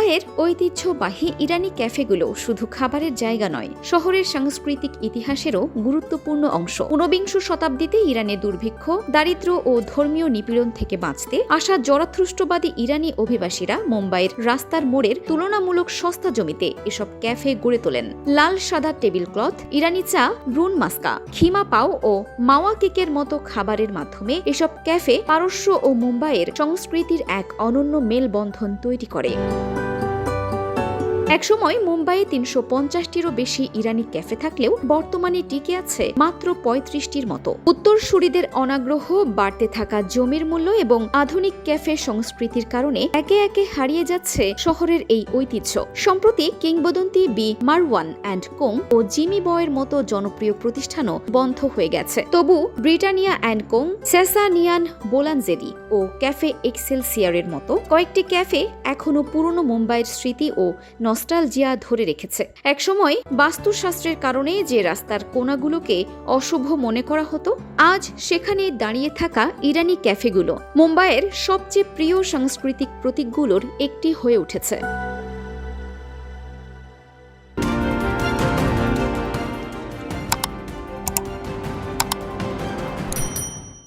মুম্বাইয়ের ঐতিহ্যবাহী ইরানি ক্যাফেগুলো শুধু খাবারের জায়গা নয়, শহরের সাংস্কৃতিক ইতিহাসেরও গুরুত্বপূর্ণ অংশ। ঊনবিংশ শতাব্দীতে ইরানের দুর্ভিক্ষ, দারিদ্র্য ও ধর্মীয় নিপীড়ন থেকে বাঁচতে আসা জরাথ্রুষ্টবাদী ইরানি অভিবাসীরা মুম্বাইয়ের রাস্তার মোড়ের তুলনামূলক সস্তা জমিতে এসব ক্যাফে গড়ে তোলেন। লাল সাদা টেবিল ক্লথ, ইরানি চা, ব্রুন মাস্কা, খিমা পাও ও মাওয়া কেকের মতো খাবারের মাধ্যমে এসব ক্যাফে পারস্য ও মুম্বাইয়ের সংস্কৃতির এক অনন্য মেলবন্ধন তৈরি করে। একসময় মুম্বাইয়ে ৩৫০টিরও বেশি ইরানি ক্যাফে থাকলেও বর্তমানে টিকে আছে মাত্র ৩৫টির মতো। উত্তরসূরিদের অনাগ্রহ, বাড়তে থাকা জমির মূল্য এবং আধুনিক ক্যাফে সংস্কৃতির কারণে একে একে হারিয়ে যাচ্ছে শহরের এই ঐতিহ্য। সম্প্রতি কিংবদন্তি বি মারওয়ান অ্যান্ড কোং ও জিমি বয়ের মতো জনপ্রিয় প্রতিষ্ঠানও বন্ধ হয়ে গেছে। তবু ব্রিটানিয়া অ্যান্ড কোং, সেসানিয়ান বোলানজেরি ও ক্যাফে এক্সেলসিয়ারের মতো কয়েকটি ক্যাফে এখনও পুরনো মুম্বাইয়ের স্মৃতি ও নস্টালজিয়া ধরে রেখেছে। একসময় বাস্তুশাস্ত্রের কারণে যে রাস্তার কোণাগুলোকে অশুভ মনে করা হতো, আজ সেখানে দাঁড়িয়ে থাকা ইরানি ক্যাফেগুলো মুম্বাইয়ের সবচেয়ে প্রিয় সাংস্কৃতিক প্রতীকগুলোর একটি হয়ে উঠেছে।